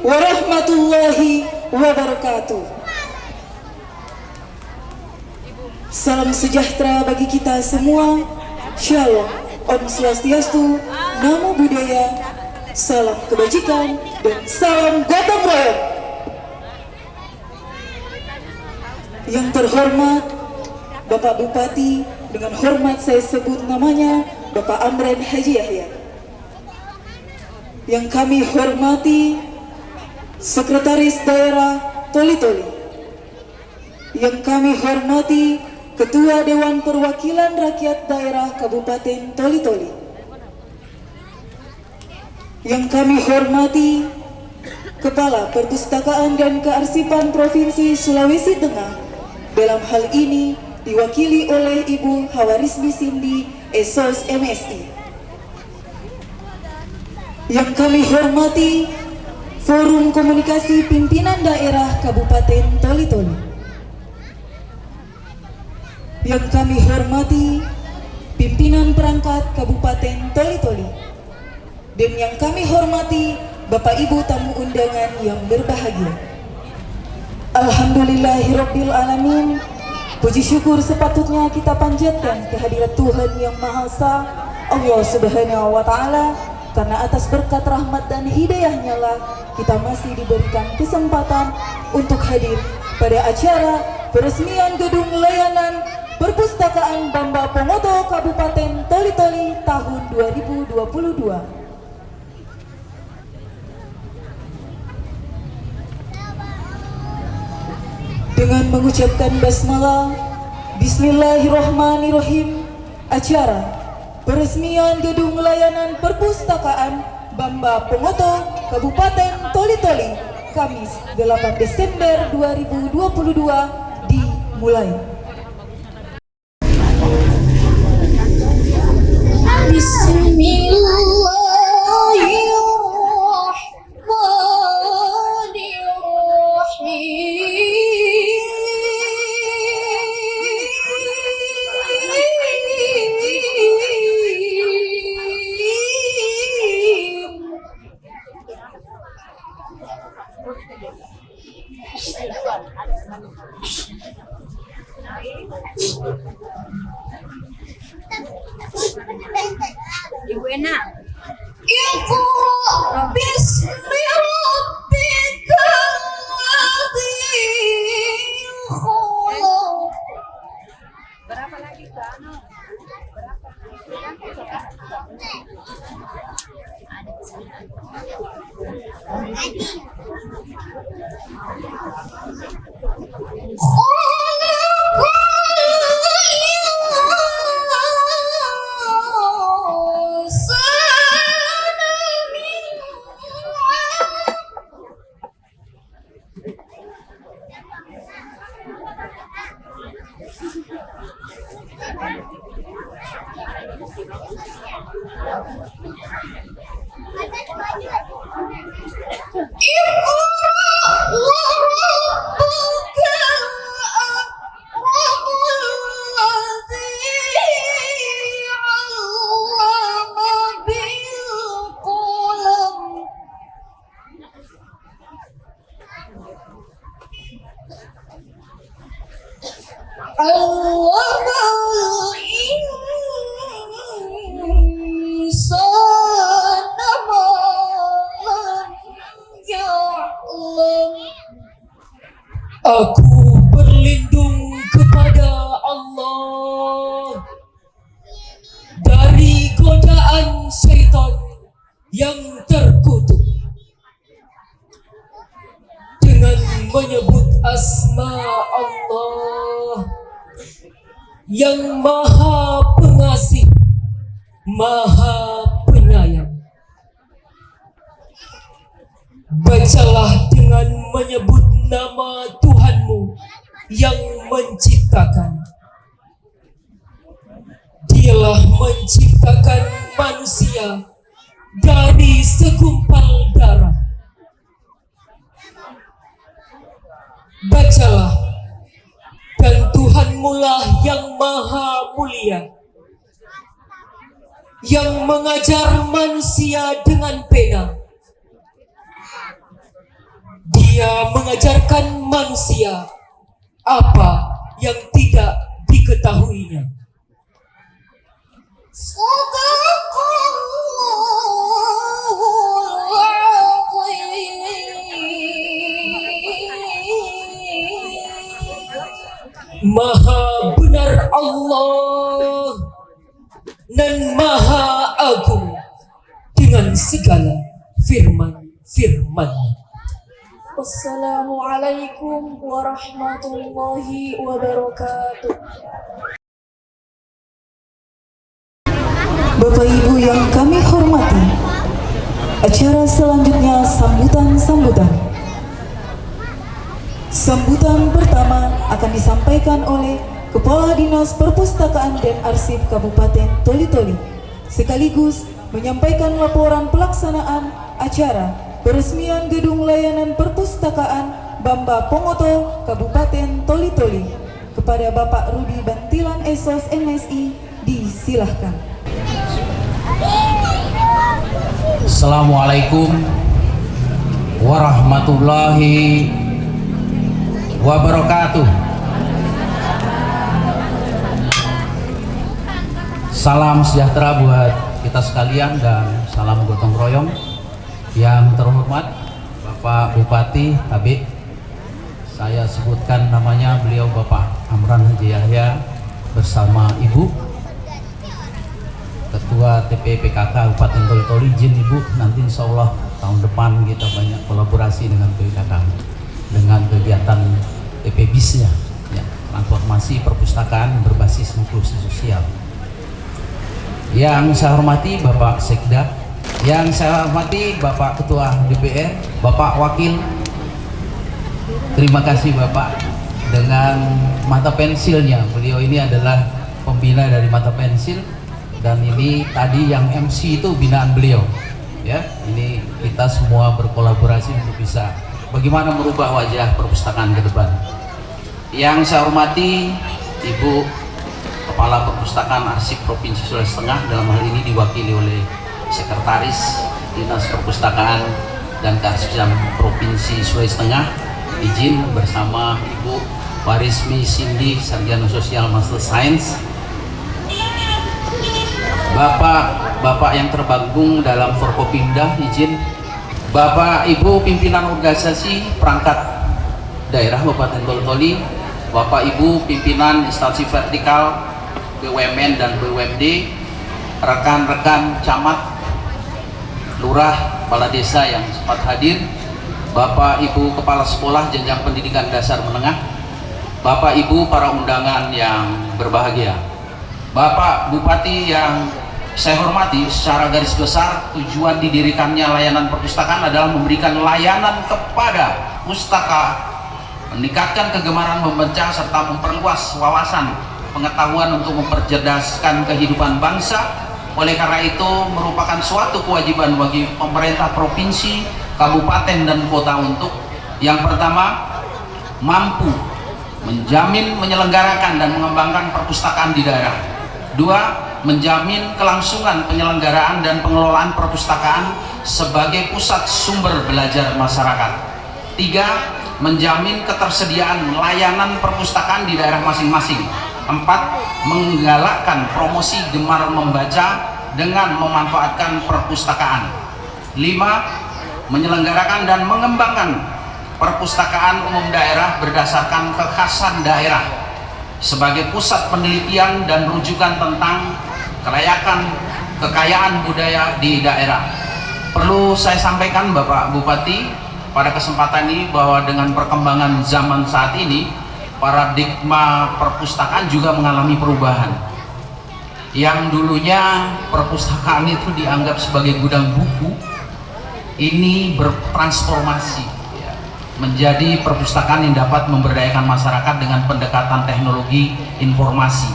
warahmatullahi wabarakatuh. Salam sejahtera bagi kita semua. Shalom, Om Swastiastu, Namo Buddhaya, salam kebajikan, dan salam gotong royong. Yang terhormat Bapak Bupati, dengan hormat saya sebut namanya Bapak Amran Haji Yahya. Yang kami hormati Sekretaris Daerah Toli-Toli. Yang kami hormati Ketua Dewan Perwakilan Rakyat Daerah Kabupaten Toli-Toli. Yang kami hormati Kepala Perpustakaan dan Kearsipan Provinsi Sulawesi Tengah, dalam hal ini diwakili oleh Ibu Hawarismi Cindy, Esos MSI. Yang kami hormati Forum Komunikasi Pimpinan Daerah Kabupaten Toli-Toli. Yang kami hormati pimpinan perangkat Kabupaten Toli-Toli. Dan yang kami hormati Bapak Ibu tamu undangan yang berbahagia. Alhamdulillahirabbil alamin. Puji syukur sepatutnya kita panjatkan kehadirat Tuhan yang Maha Esa, Allah Subhanahu wa taala, karena atas berkat rahmat dan hidayahnya lah kita masih diberikan kesempatan untuk hadir pada acara peresmian gedung layanan Perpustakaan Bamba Pomoto Kabupaten Toli-Toli tahun 2022. Dengan mengucapkan basmalah, Bismillahirrahmanirrahim, acara peresmian gedung layanan Perpustakaan Bamba Pomoto Kabupaten Toli-Toli Kamis 8 Desember 2022 dimulai. Ibu enak. Ibu bismi rabbikal ladzi khalaq. Berapa lagi Kak? Aku berlindung kepada Allah dari godaan syaitan yang terkutuk dengan menyebut asma Allah yang Maha Pengasih, Maha Penyayang. Bacalah dengan menyebut nama Tuhanmu yang menciptakan. Dialah menciptakan manusia dari segumpal darah. Bacalah, dan Tuhanmu lah yang maha mulia, yang mengajar manusia dengan pena, Ia mengajarkan manusia apa yang tidak diketahuinya. Maha benar Allah dan Maha Agung dengan segala firman-firman-Nya. Wassalamualaikum warahmatullahi wabarakatuh. Bapak Ibu yang kami hormati, acara selanjutnya sambutan-sambutan. Sambutan pertama akan disampaikan oleh Kepala Dinas Perpustakaan dan Arsip Kabupaten Toli-Toli, sekaligus menyampaikan laporan pelaksanaan acara peresmian Gedung Layanan Perpustakaan Bamba Pongoto Kabupaten Toli-Toli. Kepada Bapak Rudi Bantilan Esos MSI, disilahkan. Assalamualaikum warahmatullahi wabarakatuh. Salam sejahtera buat kita sekalian dan salam gotong royong. Yang terhormat Bapak Bupati HB, saya sebutkan namanya, beliau Bapak Amran Haji Yahya bersama Ibu Ketua TPPKK Kabupaten Toli-Toli. Izin Ibu, nanti insya Allah tahun depan kita banyak kolaborasi dengan PPKK dengan kegiatan TPBIS-nya, ya, transformasi perpustakaan berbasis inklusi sosial. Yang saya hormati Bapak Sekda, yang saya hormati Bapak Ketua DPR, Bapak Wakil, terima kasih Bapak dengan mata pensilnya. Beliau ini adalah pembina dari mata pensil, dan ini tadi yang MC itu binaan beliau. Ya, ini kita semua berkolaborasi untuk bisa bagaimana merubah wajah perpustakaan ke depan. Yang saya hormati Ibu Kepala Perpustakaan Arsip Provinsi Sulawesi Tengah, dalam hal ini diwakili oleh Sekretaris Dinas Perpustakaan dan Kearsipan Provinsi Sulawesi Tengah. Izin bersama Ibu Warismi Cindy, Sarjana Sosial Master Science. Bapak yang tergabung dalam Forkopimda, izin. Bapak Ibu pimpinan organisasi perangkat daerah Kabupaten Toli-Toli, Bapak Ibu pimpinan instansi vertikal BUMN dan BUMD, rekan-rekan camat, lurah, kepala desa yang sempat hadir, Bapak Ibu kepala sekolah jenjang pendidikan dasar menengah, Bapak Ibu para undangan yang berbahagia, Bapak Bupati yang saya hormati, secara garis besar tujuan didirikannya layanan perpustakaan adalah memberikan layanan kepada pustaka, meningkatkan kegemaran membaca serta memperluas wawasan pengetahuan untuk mempercerdaskan kehidupan bangsa. Oleh karena itu merupakan suatu kewajiban bagi pemerintah provinsi, kabupaten dan kota untuk yang pertama, mampu menjamin, menyelenggarakan dan mengembangkan perpustakaan di daerah. Dua, menjamin kelangsungan penyelenggaraan dan pengelolaan perpustakaan sebagai pusat sumber belajar masyarakat. Tiga, menjamin ketersediaan layanan perpustakaan di daerah masing-masing. Empat, menggalakkan promosi gemar membaca dengan memanfaatkan perpustakaan. Lima, menyelenggarakan dan mengembangkan perpustakaan umum daerah berdasarkan kekhasan daerah sebagai pusat penelitian dan rujukan tentang kekayaan budaya di daerah. Perlu saya sampaikan Bapak Bupati pada kesempatan ini bahwa dengan perkembangan zaman saat ini, paradigma perpustakaan juga mengalami perubahan. Yang dulunya perpustakaan itu dianggap sebagai gudang buku, ini bertransformasi menjadi perpustakaan yang dapat memberdayakan masyarakat dengan pendekatan teknologi informasi,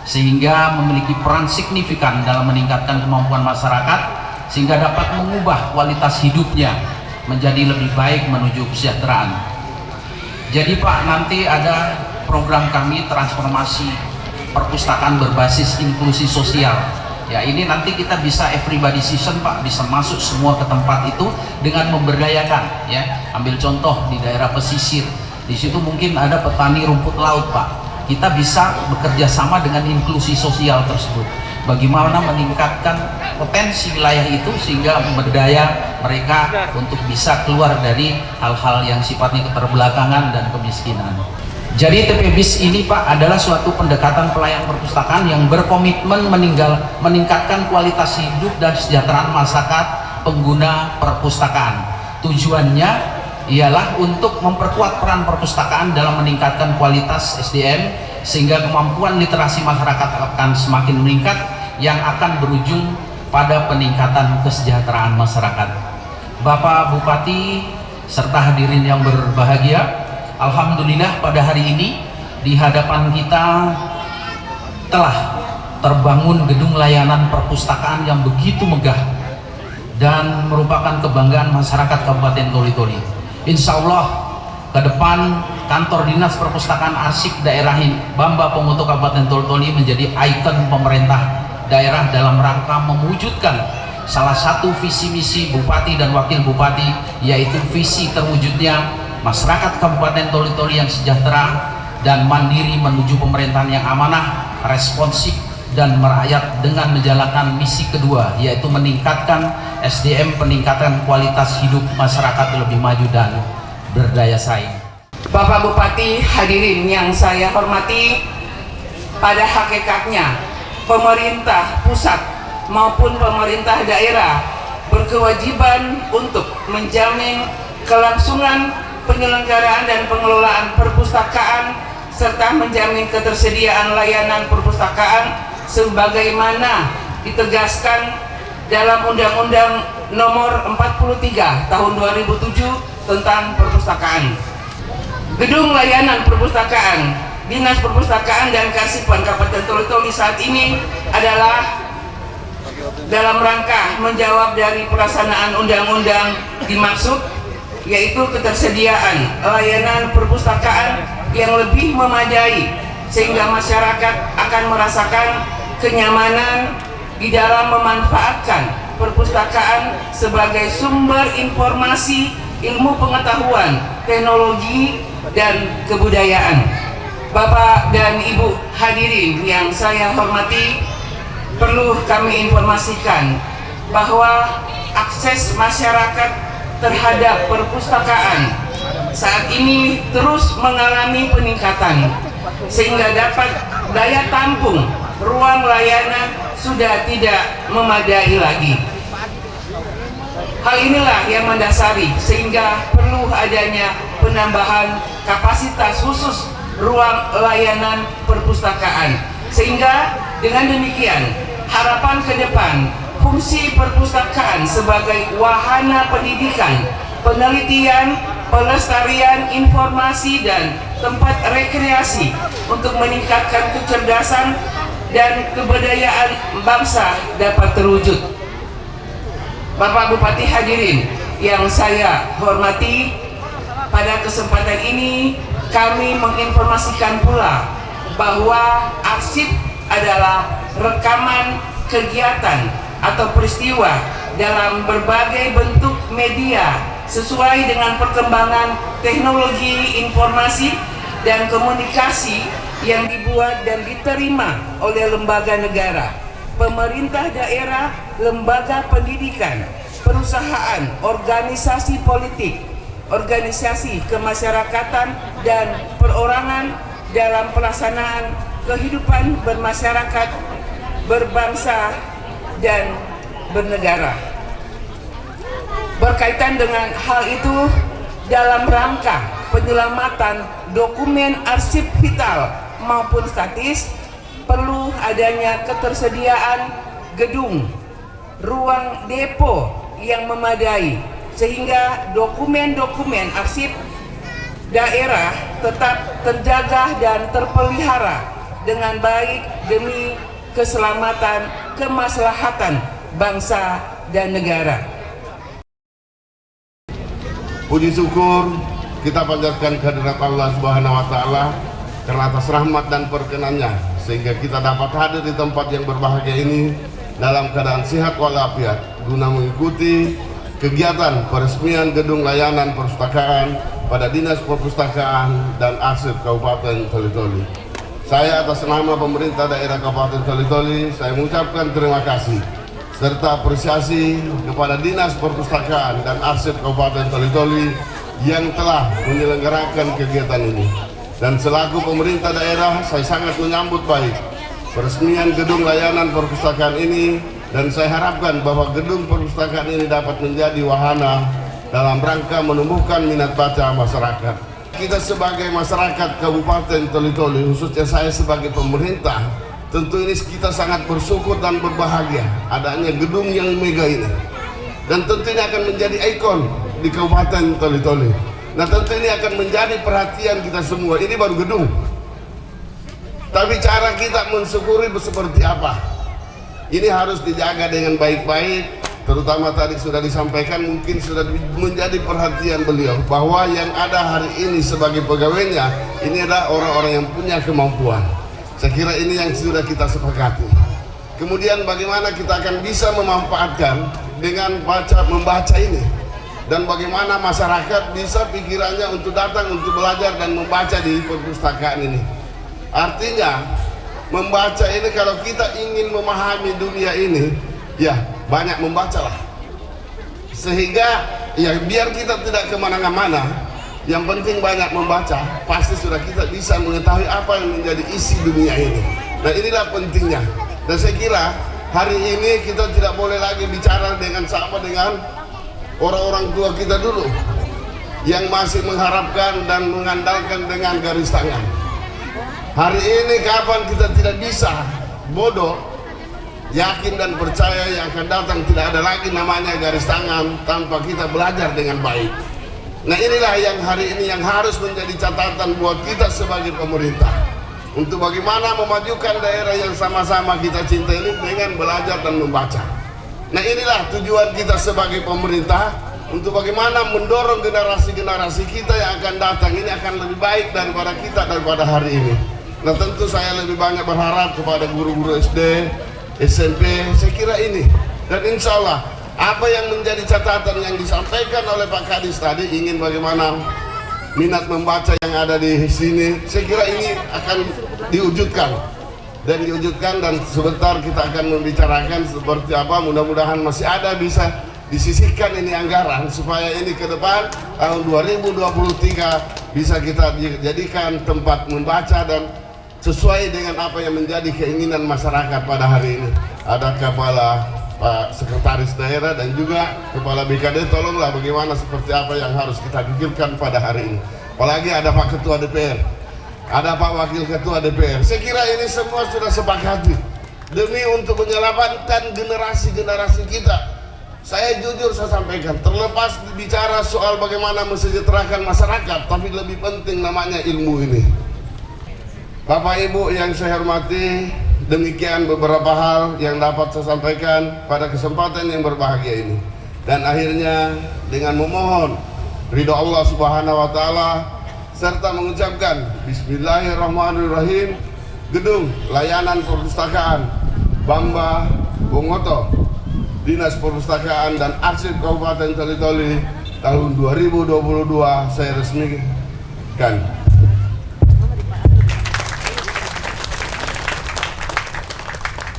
sehingga memiliki peran signifikan dalam meningkatkan kemampuan masyarakat sehingga dapat mengubah kualitas hidupnya menjadi lebih baik menuju kesejahteraan. Jadi Pak, nanti ada program kami transformasi perpustakaan berbasis inklusi sosial. Ya, ini nanti kita bisa everybody season Pak, bisa masuk semua ke tempat itu dengan memberdayakan ya. Ambil contoh di daerah pesisir, di situ mungkin ada petani rumput laut Pak. Kita bisa bekerja sama dengan inklusi sosial tersebut. Bagaimana meningkatkan potensi wilayah itu sehingga memberdaya mereka untuk bisa keluar dari hal-hal yang sifatnya keterbelakangan dan kemiskinan. Jadi TPBIS ini Pak adalah suatu pendekatan pelayanan perpustakaan yang berkomitmen meningkatkan kualitas hidup dan kesejahteraan masyarakat pengguna perpustakaan. Tujuannya ialah untuk memperkuat peran perpustakaan dalam meningkatkan kualitas SDM sehingga kemampuan literasi masyarakat akan semakin meningkat yang akan berujung pada peningkatan kesejahteraan masyarakat. Bapak Bupati serta hadirin yang berbahagia, alhamdulillah pada hari ini di hadapan kita telah terbangun gedung layanan perpustakaan yang begitu megah dan merupakan kebanggaan masyarakat Kabupaten Toli-Toli. Insya Allah ke depan kantor dinas perpustakaan arsip daerah Bamba Pongoto Kabupaten Toli-Toli menjadi ikon pemerintah daerah dalam rangka mewujudkan salah satu visi misi Bupati dan Wakil Bupati, yaitu visi terwujudnya masyarakat Kabupaten Toli-Toli yang sejahtera dan mandiri menuju pemerintahan yang amanah, responsif dan merakyat dengan menjalankan misi kedua, yaitu meningkatkan SDM, peningkatan kualitas hidup masyarakat lebih maju dan berdaya saing. Bapak Bupati, hadirin yang saya hormati, pada hakikatnya pemerintah pusat maupun pemerintah daerah berkewajiban untuk menjamin kelangsungan penyelenggaraan dan pengelolaan perpustakaan serta menjamin ketersediaan layanan perpustakaan sebagaimana ditegaskan dalam Undang-Undang Nomor 43 Tahun 2007 tentang perpustakaan. Gedung layanan perpustakaan Dinas Perpustakaan dan Kearsipan Kabupaten Toli-Toli saat ini adalah dalam rangka menjawab dari pelaksanaan undang-undang dimaksud, yaitu ketersediaan layanan perpustakaan yang lebih memadai sehingga masyarakat akan merasakan kenyamanan di dalam memanfaatkan perpustakaan sebagai sumber informasi, ilmu pengetahuan, teknologi, dan kebudayaan. Bapak dan Ibu hadirin yang saya hormati, perlu kami informasikan bahwa akses masyarakat terhadap perpustakaan saat ini terus mengalami peningkatan sehingga dapat daya tampung ruang layanan sudah tidak memadai lagi. Hal inilah yang mendasari sehingga perlu adanya penambahan kapasitas khusus ruang layanan perpustakaan, sehingga dengan demikian harapan ke depan fungsi perpustakaan sebagai wahana pendidikan, penelitian, pelestarian informasi dan tempat rekreasi untuk meningkatkan kecerdasan dan kebudayaan bangsa dapat terwujud. Bapak Bupati hadirin yang saya hormati, pada kesempatan ini kami menginformasikan pula bahwa arsip adalah rekaman kegiatan atau peristiwa dalam berbagai bentuk media sesuai dengan perkembangan teknologi informasi dan komunikasi yang dibuat dan diterima oleh lembaga negara, pemerintah daerah, lembaga pendidikan, perusahaan, organisasi politik, organisasi kemasyarakatan dan perorangan dalam pelaksanaan kehidupan bermasyarakat, berbangsa dan bernegara. Berkaitan dengan hal itu, dalam rangka penyelamatan dokumen arsip vital maupun statis, perlu adanya ketersediaan gedung, ruang depo yang memadai sehingga dokumen-dokumen arsip daerah tetap terjaga dan terpelihara dengan baik demi keselamatan, kemaslahatan bangsa dan negara. Puji syukur kita panjatkan kehadirat Allah Subhanahu wa taala karena atas rahmat dan perkenannya sehingga kita dapat hadir di tempat yang berbahagia ini dalam keadaan sehat walafiat guna mengikuti kegiatan peresmian gedung layanan perpustakaan pada Dinas Perpustakaan dan Arsip Kabupaten Toli-Toli. Saya atas nama pemerintah daerah Kabupaten Toli-Toli, saya mengucapkan terima kasih serta apresiasi kepada Dinas Perpustakaan dan Arsip Kabupaten Toli-Toli yang telah menyelenggarakan kegiatan ini. Dan selaku pemerintah daerah, saya sangat menyambut baik peresmian gedung layanan perpustakaan ini, dan saya harapkan bahwa gedung perpustakaan ini dapat menjadi wahana dalam rangka menumbuhkan minat baca masyarakat. Kita sebagai masyarakat Kabupaten Toli-Toli, khususnya saya sebagai pemerintah, tentu ini kita sangat bersyukur dan berbahagia adanya gedung yang mega ini. Dan tentu ini akan menjadi ikon di Kabupaten Toli-Toli. Nah, tentu ini akan menjadi perhatian kita semua. Ini baru gedung, tapi cara kita mensyukuri seperti apa? Ini harus dijaga dengan baik-baik. Terutama tadi sudah disampaikan, mungkin sudah menjadi perhatian beliau bahwa yang ada hari ini sebagai pegawainya ini adalah orang-orang yang punya kemampuan. Saya kira ini yang sudah kita sepakati. Kemudian bagaimana kita akan bisa memanfaatkan dengan membaca ini, dan bagaimana masyarakat bisa pikirannya untuk datang untuk belajar dan membaca di perpustakaan ini. Artinya membaca ini, kalau kita ingin memahami dunia ini, ya banyak membacalah, sehingga ya biar kita tidak kemana-mana, yang penting banyak membaca, pasti sudah kita bisa mengetahui apa yang menjadi isi dunia ini. Nah, inilah pentingnya. Dan saya kira hari ini kita tidak boleh lagi bicara dengan sama dengan orang-orang tua kita dulu yang masih mengharapkan dan mengandalkan dengan garis tangan. Hari ini kapan kita tidak bisa bodoh, yakin dan percaya yang akan datang tidak ada lagi namanya garis tangan tanpa kita belajar dengan baik. Nah, inilah yang hari ini yang harus menjadi catatan buat kita sebagai pemerintah, untuk bagaimana memajukan daerah yang sama-sama kita cinta ini dengan belajar dan membaca. Nah, inilah tujuan kita sebagai pemerintah, untuk bagaimana mendorong generasi-generasi kita yang akan datang ini akan lebih baik daripada kita daripada hari ini. Nah, tentu saya lebih banyak berharap kepada guru-guru SD, SMP, saya kira ini. Dan insya Allah apa yang menjadi catatan yang disampaikan oleh Pak Kadis tadi, ingin bagaimana minat membaca yang ada di sini, saya kira ini akan diwujudkan dan sebentar kita akan membicarakan seperti apa. Mudah-mudahan masih ada bisa disisihkan ini anggaran supaya ini ke depan tahun 2023 bisa kita jadikan tempat membaca dan sesuai dengan apa yang menjadi keinginan masyarakat pada hari ini. Ada kepala Pak Sekretaris Daerah dan juga Kepala BKD, tolonglah bagaimana seperti apa yang harus kita pikirkan pada hari ini. Apalagi ada Pak Ketua DPR, ada Pak Wakil Ketua DPR. Saya kira ini semua sudah sepakati demi untuk menyelamatkan generasi-generasi kita. Saya jujur saya sampaikan, terlepas bicara soal bagaimana mensejahterakan masyarakat, tapi lebih penting namanya ilmu ini. Bapak Ibu yang saya hormati, demikian beberapa hal yang dapat saya sampaikan pada kesempatan yang berbahagia ini. Dan akhirnya dengan memohon ridho Allah Subhanahu wa Ta'ala serta mengucapkan Bismillahirrahmanirrahim, gedung layanan perpustakaan Bamba Bongoto, Dinas Perpustakaan dan Arsip Kabupaten Toli-Toli tahun 2022 saya resmikan.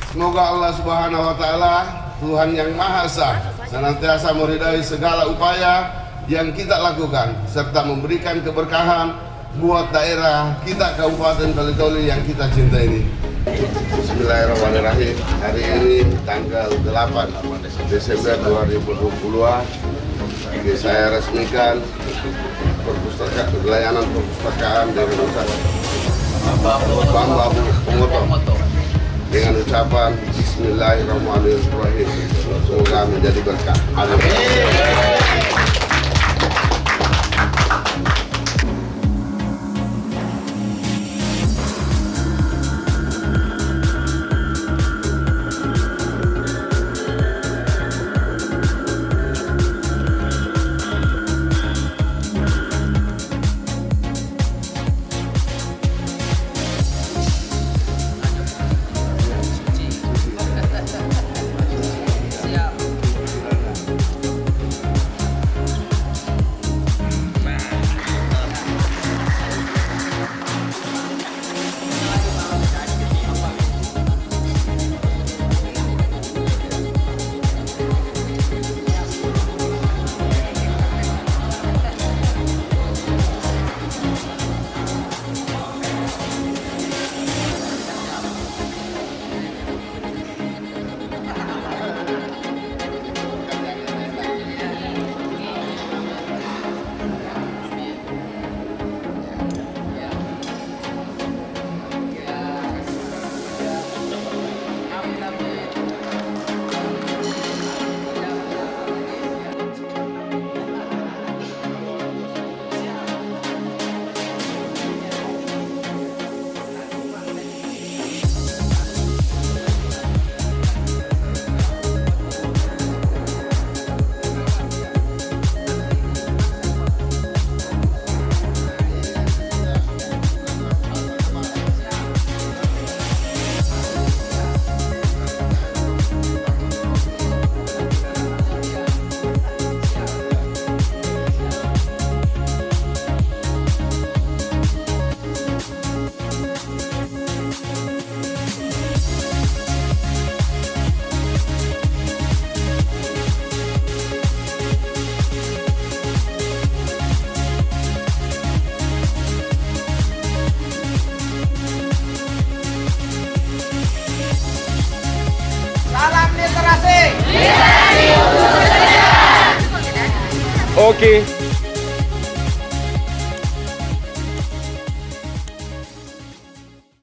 Semoga Allah Subhanahu wa Ta'ala, Tuhan yang Maha Esa, senantiasa meridai segala upaya yang kita lakukan serta memberikan keberkahan buat daerah kita Kabupaten Toli-Toli yang kita cinta ini. Bismillahirrahmanirrahim. Hari ini tanggal 8 Desember 2022 saya resmikan layanan perpustakaan dari Bamba Bongoto dengan ucapan Bismillahirrahmanirrahim. Semoga menjadi berkah. Amin. Oke.